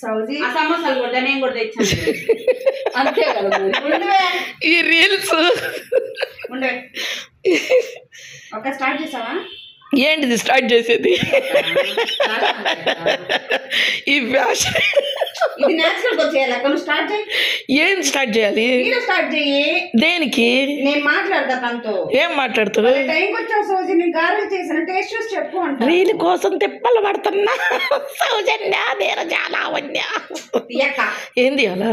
సౌజీ ఆ సమోసాలు కూడా నేను కూడా తెచ్చాను. అంతే కదా ఈ రీల్స్ ఉండే ఒక స్టార్ట్ చేసావా? ఏంటిది స్టార్ట్ చేసేది? ఈ ఫ్యాషన్ ఇది నేచురల్ గా చేయాలి అక్క. నువ్వు స్టార్ట్ చేయి. ఏం స్టార్ట్ చేయాలి? నేను స్టార్ట్ చెయ్యి. దేనికి? నేను మాట్లాడతా తనతో. ఏం మాట్లాడుతావు? టైంకి వచ్చావు సౌజీ, నేను గారెలు చేసిన టేస్ట్ చూసి చెప్పు అంట. రీల్ కోసం తిప్పలు పడుతున్నా సౌజన్య నీరజాలావణ్య. ఏంది అలా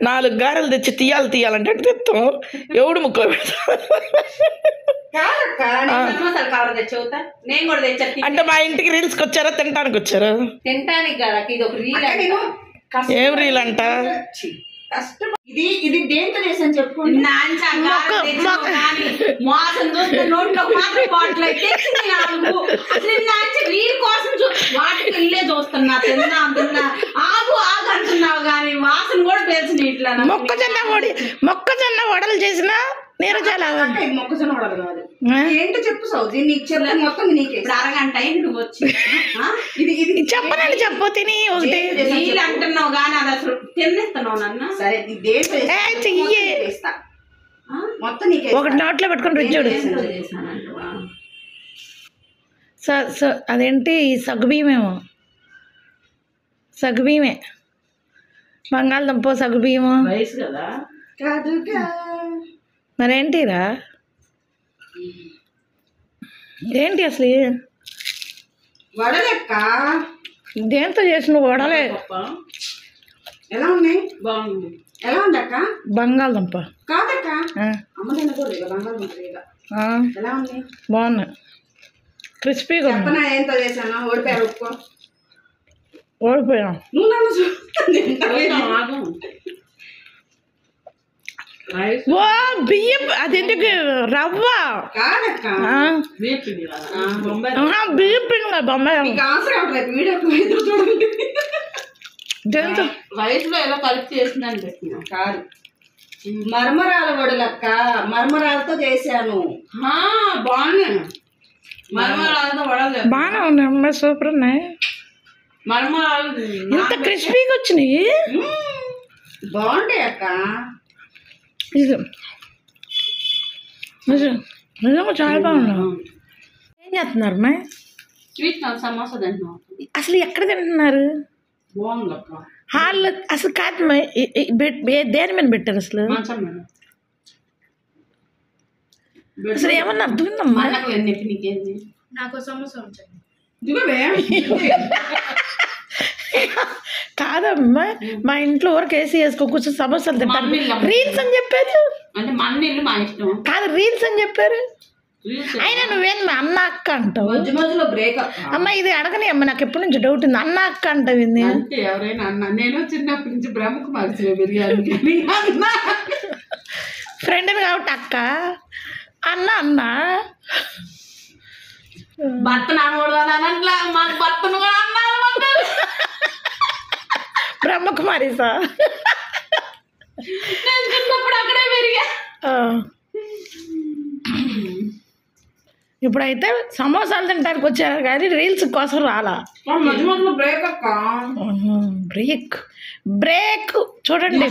4 గారెలు తెచ్చి తీయాలంటే తెస్తాం. ఎవడు ముక్క పెడతాం సమోసాలు కవర్ తెచ్చవుతా. నేను కూడా తెచ్చా. అంటే మా ఇంటికి రీల్స్కి వచ్చారా తినడానికి వచ్చారా? తినటానికి కదా, ఇది ఒక రీల్. ఏం రీల్ అంట? ఇది దేంతో చేసాను చెప్పుకోండి. మోసం చూస్తే నోట్లో మాత్రం బాటిల్ అయితే రీల్ కోసం వాటికి వెళ్ళే చూస్తున్నా. తిన్నా ఆగు అంటున్నావు కానీ వాసన కూడా తెలిసింది. ఇట్లా మొక్కజొన్న వడలు చేసిన నీరజాల. మొక్కజొన్న వడలు కాదు. ఏంటో చెప్పు సౌజీ, నీకు చెప్పు మొత్తం నీకే. ఇప్పుడు అరగంట అయింది నువ్వు వచ్చి. ఇది చెప్పనండి, చెప్పు. తిని ఒకటి రీల్ అంటున్నావు కానీ అది అసలు తినేస్తున్నావు నన్ను. సరే మొత్తం నీకే. ఒకటి నోట్లో పెట్టుకుని రుచి. అదేంటి సగ్గుబియ్యమేమో. సగ్గుబియ్యమే, బంగాళదుంప సగ్గుబియ్యము. వయసు కదా. మరేంటిరా? ఏంటి అసలు? వడలెక్క దేంతో చేసిన వడలే? ఎలా ఉన్నాయి? బాగుంది. ఎలా ఉంది అక్క? బంగాళదుంప కాదక్క, అమ్మ తినకూడదు బంగాళదుంప. ఎలా ఉంది? బాగున్నాయి, క్రిస్పీగా. చెప్పనా ఏంతో చేశాను? ఓడిపోయారు. ఒప్పుకో. ఓడిపోయాం. నువ్వు నన్ను ఓ బియ్యం, అదేంటి రవ్వ కాదక్క, బియ్యం పిండి బొమ్మాయి. వయసులో ఎలా కలిపి చేసిందని కాదు, మర్మరాల వడలక్క. మర్మరాలతో చేశాను. బాగున్నాయి. మర్మరాలతో వడలు బాగానే ఉన్నాయి అమ్మాయి, సూపర్ ఉన్నాయి. మర్మరాలు ఇంత క్రిస్పీగా వచ్చినాయి. బాగుంటాయి అక్క. నిజంగా చాలా బాగున్నావు. ఏం చేస్తున్నారు అమ్మాయి? సమోసా తింటున్నాం. అసలు ఎక్కడ తింటున్నారు? బాగుంది అక్క. హాల్లో అసలు కాదు, దేని మీద పెట్టారు అసలు? అసలు ఏమన్నా అర్థమైందమ్మా? నాకు సమోసా ఉంచండి. కాదమ్మా, మా ఇంట్లో ఊరికి వేసి వేసుకో కూర్చొని సమోసాలు తింటారు. రీల్స్ అని చెప్పారు. అంటే మన ఇల్లు మా ఇష్టం కాదు, రీల్స్ అని చెప్పారు. అయినా నువ్వేం అన్న అక్క అంటావు? అమ్మ ఇది అడగని అమ్మ, నాకు ఎప్పటి నుంచి డౌట్ ఉంది. అన్న అక్క అంటావు ఇది? అంటే ఎవరైనా అన్న. నేను చిన్నప్పటి నుంచి బ్రహ్మకుమారి బిర్యానీ ఫ్రెండ్ని కాబట్టి అక్క అన్న అన్న. భర్త నానకూడదా? మాకు భర్తను కూడా అన్నారు. బ్రహ్మకుమారి సార్, నేను చిన్నప్పుడు అక్కడే పెరిగా. ఇప్పుడైతే సమోసాలు తినడానికి వచ్చారు కానీ రీల్స్ కోసం రాలా. బ్రేక్ బ్రేక్ చూడండి.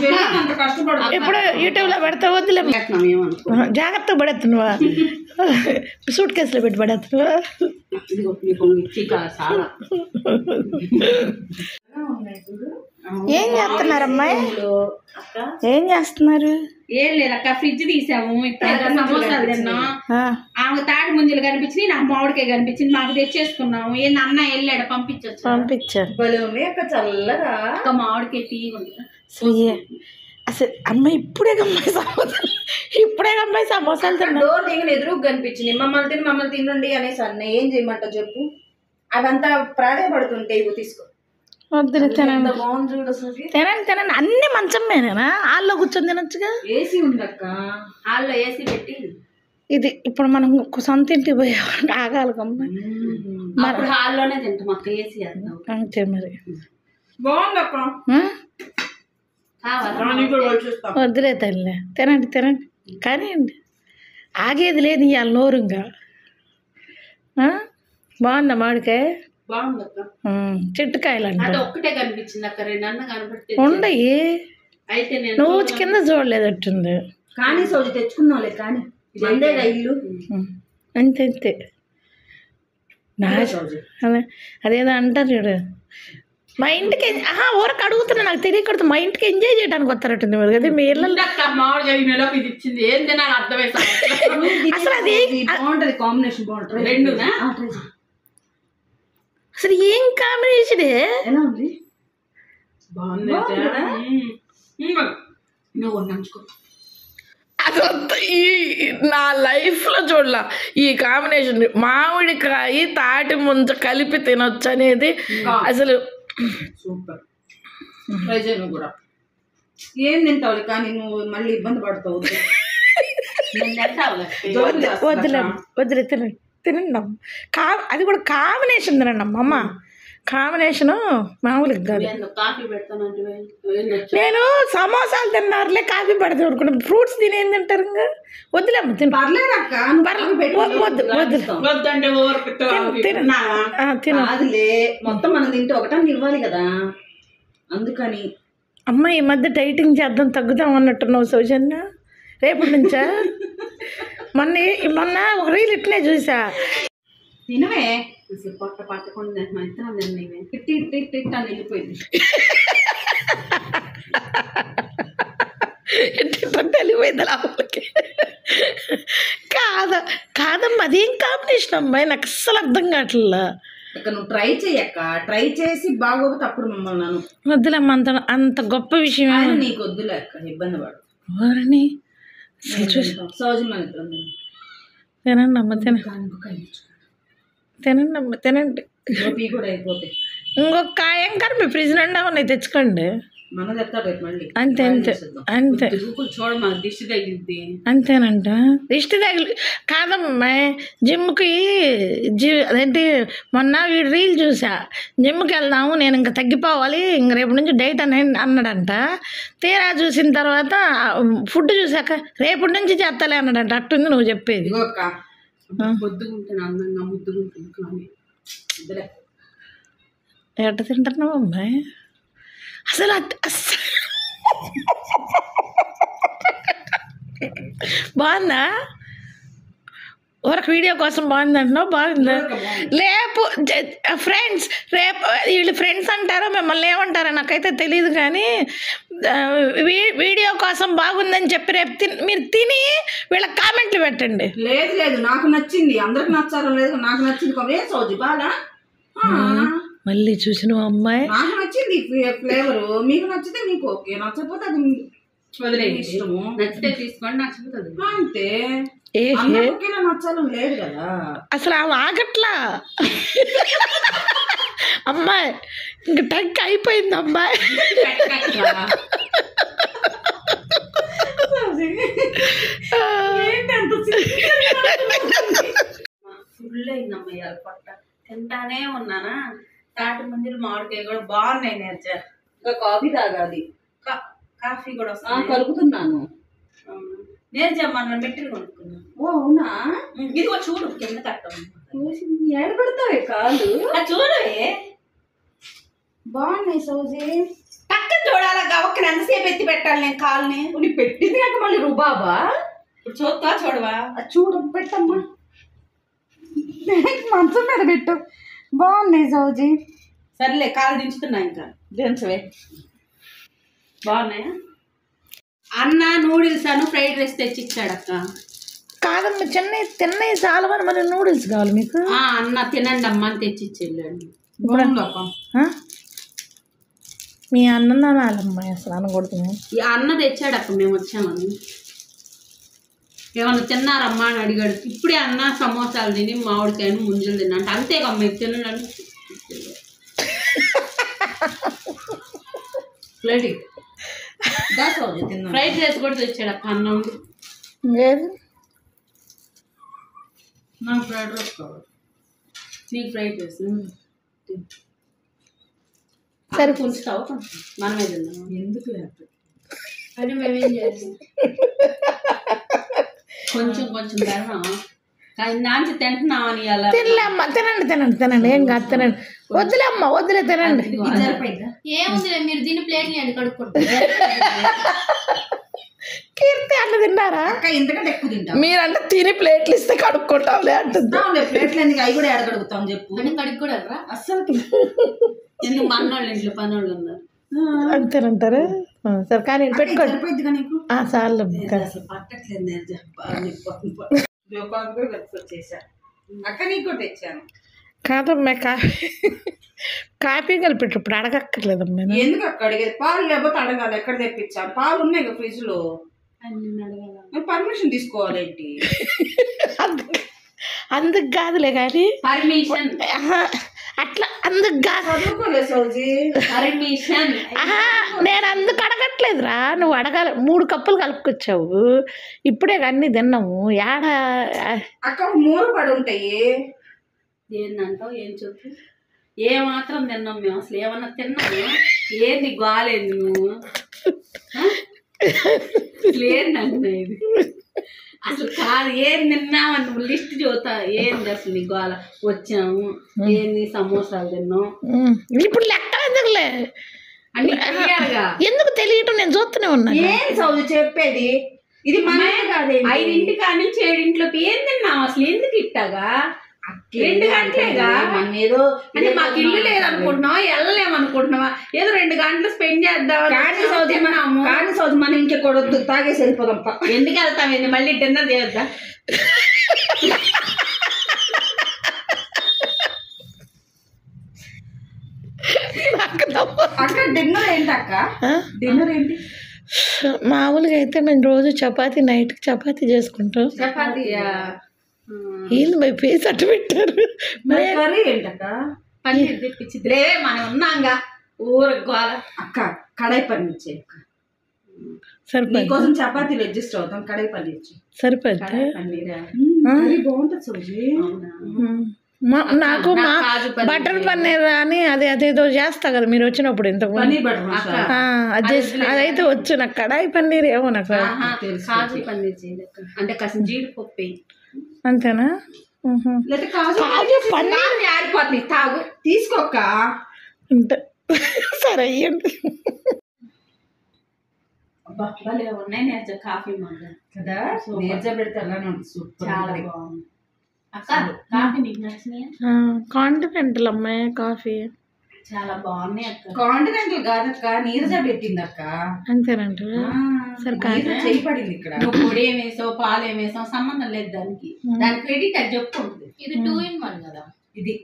ఇప్పుడు యూట్యూబ్లో పెడతా వద్దులే, జాగ్రత్తగా పడేస్తున్నావా? సూట్ కేసులో పెట్టి పడేస్తున్నావా? ఏం చేస్తున్నారు అమ్మాయి? ఏం చేస్తున్నారు? ఏం లేదు అక్క, ఫ్రిడ్జ్ తీసాము. ఇప్పుడు సమోసాలు తిన్నాం. ఆమె తాటి ముంజలు కనిపించినాయి, నాకు మామిడికాయ కనిపించింది. మాకు తెచ్చేసుకున్నాము. ఏంది అన్న వెళ్ళాడు, పంపించారు. చల్లగా మామిడికాయ తీగ అసలు అమ్మాయి ఇప్పుడే అమ్మాయి సమోసాలు తిన్నా. డోర్ దిగిన ఎదురుగా కనిపించింది. మమ్మల్ని తినండి అనేసి అన్న. ఏం చేయమంటావు చెప్పు? అదంతా ప్రాధాయపడుతుంటే ఇవి తీసుకో. వద్దులే, తినండి. తినండి. అన్ని మంచం మీదేనా? హాల్లో కూర్చొని తినొచ్చుగా. ఏసీ ఉందక్క, హాల్లో ఏసీ పెట్టి. ఇది ఇప్పుడు మనం సొంత ఇంటికి పోయా ఆగాలి కమ్మా. మరి హాల్లోనే తింటాం అక్క, ఏసీ అంతే మరి. బాగుందక్క. వద్దులే తల్లి, తినండి కానీ ఆగేది లేదు ఇవాళ నోరుగా. బాగుందా మామిడికాయ? బాగుంది అక్క. చెట్టుకాయలు అది అంట ఒక్కటే కనిపించింది అక్క, 2 అన్న కనపడితే ఉండయి అయితే నేను నువ్వు కింద చూడలేదట్టుంది కానీ సోజు తెచ్చుకుందాంలే కానీ ఇదేగా ఇల్లు అంతే అంతే సోజు అదే అదేదో అంటారు చూడు మా ఇంటికి ఊరకు అడుగుతున్నా నాకు తెలియకూడదు మా ఇంటికి ఎంజాయ్ చేయడానికి వస్తారట్టుంది మీరు కదా మీ ఇళ్ళల్లో మామిడి జరిగినలో ఇది ఇచ్చింది ఏంటి నాకు అర్థమైతే అసలు అది బాగుంటది కాంబినేషన్ బాగుంటది 2నా అసలు ఏం కాంబినేషన్ ఎలా ఉంది బాగుంది నువ్వు నంచుకో అదంతా నా లైఫ్లో చూడలా ఈ కాంబినేషన్ మామిడికాయ తాటి ముంచ కలిపి తినొచ్చు అనేది అసలు సూపర్ ట్రై చేయను కూడా ఏం తింటావు కానీ నువ్వు మళ్ళీ ఇబ్బంది పడతావు వద్దులే వద్దులే తినండి తినండి అమ్మ అది కూడా కాంబినేషన్ తినండి అమ్మ కాంబినేషను మామూలుగా కాదు కాఫీ పెడతానంటే నేను సమోసాలు తిన్నారులే కాఫీ పెడతాను అనుకున్నా ఫ్రూట్స్ తిని ఏం తింటారు ఇంకా వద్దులే అమ్మ తిను వద్దు అదిలే మొత్తం మనం తింటే ఒకటానికి ఇవ్వాలి కదా అందుకని అమ్మ ఈ మధ్య డైటింగ్ చేద్దాం తగ్గుదాం అన్నట్టున్నావు సౌజన్య రేపటి నుంచా మొన్న ఒక రీల్ ఇట్లే చూసా తినవే పొట్ట పట్టకుండా ఇట్టి అని వెళ్ళిపోయింది తెలిపోయింది లోపలికి కాదమ్మా అదేం కాంబినేషన్ అమ్మాయి నాకు అస్సలు అర్థం కావట్లా ఇక నువ్వు ట్రై చెయ్యక్క ట్రై చేసి బాగోకపోతే అప్పుడు మమ్మల్ని నన్ను వద్దులమ్మ అంత అంత గొప్ప విషయం నీకు వద్దులే అక్క ఇబ్బంది పడు వారిని సౌజీ మన ఇద్దరం తినండి అమ్మ తినండి అమ్మ తినండి కూడా అయిపోతాయి ఇంకొక కాయం కానీ మీ ఫ్రిడ్జ్ నిండా ఉన్నాయి తెచ్చుకోండి మన తెస్తాడు రేపు మళ్ళీ అంతే అంతే అంతే చూడమా దిష్టి తగిలిద్ది అంతేనంట దిష్టి తగిలి కాదమ్మా జిమ్కి అదేంటి మొన్న వీడు రీల్ చూసా జిమ్కి వెళ్దాము నేను ఇంకా తగ్గిపోవాలి ఇంక రేపు నుంచి డైట్ అని అన్నాడంట తీరా చూసిన తర్వాత ఫుడ్ చూసాక రేపటి నుంచి చేస్తాలే అన్నాడంట అట్టుంది నువ్వు చెప్పేది పొద్దుగుంటాను అందంగా ముద్దుగుంటుంది కానీ ఎట్ట తింటున్నావు అమ్మాయి అసలు బాగుందా ఊరకు వీడియో కోసం బాగుంది అంటున్నావు బాగుందా రేపు ఫ్రెండ్స్ రేపు వీళ్ళు ఫ్రెండ్స్ అంటారో మిమ్మల్ని ఏమంటారో నాకైతే తెలియదు కానీ వీడియో కోసం బాగుందని చెప్పి రేపు మీరు తిని వీళ్ళకి కామెంట్లు పెట్టండి లేదు లేదు నాకు నచ్చింది అందరికి నచ్చారో లేదు నాకు నచ్చింది సౌజీ బాగా మళ్ళీ చూసిన అమ్మాయి నాకు నచ్చింది ఫ్లేవర్ మీకు నచ్చితే మీకు ఓకే నచ్చకపోతే అది వదిలేదు ఇష్టము నచ్చితే తీసుకోండి నచ్చపోతుంది అంతే నచ్చాలని లేదు కదా అసలు ఆమె ఆగట్లా అమ్మాయి ఇంక టక్ అయిపోయింది అమ్మాయి ఫుల్ అయిందమ్మా ఇవాళ పొట్ట తింటానే ఉన్నానా తాటి ముంజలు మామిడికాయ కూడా బాగున్నాయి నేర్చా ఇంకా కాఫీ తాగాలి కాఫీ కూడా వస్తుంది కలుపుతున్నాను నేర్చా మనం మెట్టిల్ కొనుక్కున్నాను ఓ అవునా ఇదిగో చూడు కింద కట్టం ఏడబెడతావే కాళ్ళు చూడవే బాగున్నాయి సౌజీ పక్కన చూడాలా గవక్కని ఎంతసేపు ఎత్తి పెట్టాలి నేను కాళ్ళని నీ పెట్టింది కాక మళ్ళీ రుబాబా ఇప్పుడు చూస్తా చూడవా చూడు పెట్టమ్మా మంచం మీద పెట్టు బాగున్నాయి సౌజీ సర్లే కాలు దించుతున్నా ఇంకా దించవే బాగున్నాయా అన్న నూడిల్స్ అను ఫ్రైడ్ రైస్ తెచ్చి ఇచ్చాడక్క కాదమ్మా తిన్నవి చాలా మరి నూడిల్స్ కావాలి మీకు అన్న తినండి అమ్మ అని తెచ్చి ఇచ్చేళ్ళండి మీ అన్నం నానమ్మా అసలు అనకూడదు ఈ అన్న తెచ్చాడక్క మేము వచ్చామని ఏమన్నా తిన్నారమ్మా అని అడిగాడు ఇప్పుడే అన్న సమోసాలు తిని మామిడికాయను ముంజలు తిన్నా అంటే అంతేకమ్మ మీరు తినడానికి ఫ్రైడ్ రైస్ కూడా తెచ్చాడక్క అన్నం లేదు నాకు ఫ్రైడ్ రైస్ కావాలి నీకు ఫ్రైడ్ రైస్ సరే ఉంచుతావు మనమే తిన్నాం ఎందుకు లేదు అని మేమేం చేయాలి కొంచెం కొంచెం ధర్మం కానీ నాంచి తింటున్నామని అలా తినలే అమ్మ, తినండి తినండి తినండి, ఏం కాదు తినండి. వద్దులే అమ్మ, వద్దులే తినండి. ఏముంది మీరు దీని ప్లేట్లు నేను కడుక్కుంటారు. కీర్తి అట్లా తిన్నారా? అక్క ఇంతకంటే ఎక్కువ తింటాం. మీరంటే తిని ప్లేట్లు ఇస్తే కడుక్కుంటాంలే అంటుంది. ప్లేట్లు ఎందుకు, అవి కూడా ఎడగడుగుతాం చెప్పు. అంటే కడుక్కు కూడా రా అస్సలు ఎందుకు మనోళ్ళు ఇంట్లో పనోళ్ళు ఉన్నారు అంతేనంటారా? సరే కానీ పెట్టుకోండి. సరిపోద్దిగా నీకు. చాలు అసలు పట్టట్లేదు నేను వచ్చేసా. అక్క నీకు కూడా తెచ్చాను. కాదమ్మా, కాఫీ కలిపెట్టు ఇప్పుడు అడగక్కర్లేదమ్మా. ఎందుకు అక్క అడిగేది? పాలు లేకపోతే అడగాలి. ఎక్కడ తెప్పించాను? పాలు ఉన్నాయి కదా ఫ్రిడ్జ్ లో. పర్మిషన్ తీసుకోవాలేంటి? అందుకు కాదులే కానీ పర్మిషన్ అట్లా అందుకు కాదు. చదువుకోలేదు సౌజీ. పర్మిషన్ నేను అందుకు అడగట్లేదురా, నువ్వు అడగాలి. 3 కప్పులు కలుపుకొచ్చావు, ఇప్పుడే అన్నీ తిన్నాము. ఏడ అక్క మూల పడి ఉంటాయి. ఏందంటావు? ఏం చెప్పు. ఏ మాత్రం తిన్నాం మేము? అసలు ఏమన్నా తిన్నాము? ఏంది గోలేదు నువ్వు? ఏందన్నా ఇది? అసలు కాదు, ఏం తిన్నామని నువ్వు లిస్ట్ చూతా. ఏంది అసలు నీ గోల? వచ్చాము, ఏంది సమోసాలు తిన్నాం. ఇప్పుడు లెక్క ఎందుకులే, అన్ని తెలియాలిగా. ఎందుకు తెలియటం? నేను చూస్తూనే ఉన్నా. ఏం సౌజీ చెప్పేది? ఇది మన కాదే. 5 కానీ 7 ఏం తిన్నాం అసలు? ఎందుకు ఇట్టగా? 2 గంటలేగా. మనం ఏదో అంటే మాకు ఇల్లు లేదనుకుంటున్నావా? వెళ్ళలేమనుకుంటున్నావా? ఏదో 2 గంటలు స్పెండ్ చేద్దాం. కానీ సౌజీ మనం ఇంకెక్కడొద్దు, తాగేసి వెళ్ళిపోదాం. ఎందుకు వెళ్తాం? ఏంది మళ్ళీ డిన్నర్ చేయొద్దా? అక్క డిన్నర్ ఏంటి అక్క? డిన్నర్ ఏంటి? మామూలుగా అయితే మేము రోజు చపాతీ, నైట్కి చపాతీ చేసుకుంటాం. చపాతీయా? వీళ్ళు మై పేసి అట్టు పెట్టారు. కర్రీ ఏంటక్క? పన్నీర్ తెప్పించింది లేవే, మనం ఉన్నాంగా ఊర గోల. అక్క కడాయి పన్నీర్ చేయి. సరిపోద్ది, నీకోసం చపాతీలు అడ్జస్ట్ అవుతాం. కడాయి పన్నీర్ చేయి. సరిపోద్ది. పన్నీరా? బాగుంటుంది సౌజీ. నాకు మా బటర్ పన్నీర్ అని అదేదో చేస్తా కదా మీరు వచ్చినప్పుడు ఇంతకు పన్నీర్ బటర్ మసాలా. అదైతే వచ్చు. నాకు కడాయి పన్నీర్ ఏమో నాకు కాజు పన్నీర్ చేయలేదు అంటే కాసిన జీడిపప్పు వేయి. అంతేనా? లేదా కాజు పన్నీర్ ఆరిపోతుంది. తాగు, తీసుకోక్క. అంటే సరే అయ్యండి. భలే ఉన్నాయి నేర్చ కాఫీ మగ్గ కదా, నేర్చ పెడితే అలానే ఉంటుంది. సూపర్, చాలా బాగుంది. అక్క కాఫీ నీకు నచ్చినాయా? కాంటినెంటల్ అమ్మాయి కాఫీ చాలా బాగున్నాయి అక్క. కాంటినెంటల్ కాదక్క, నీరజ పెట్టింది అక్క. అంతేనంట. సరే చేయి పడింది ఇక్కడ. నువ్వు పొడి ఏమేసావు, పాలు ఏమేసావు సంబంధం లేదు దానికి. దాని క్రెడిట్ అది చెప్పుకుంటుంది. ఇది 2 in 1 కదా ఇది.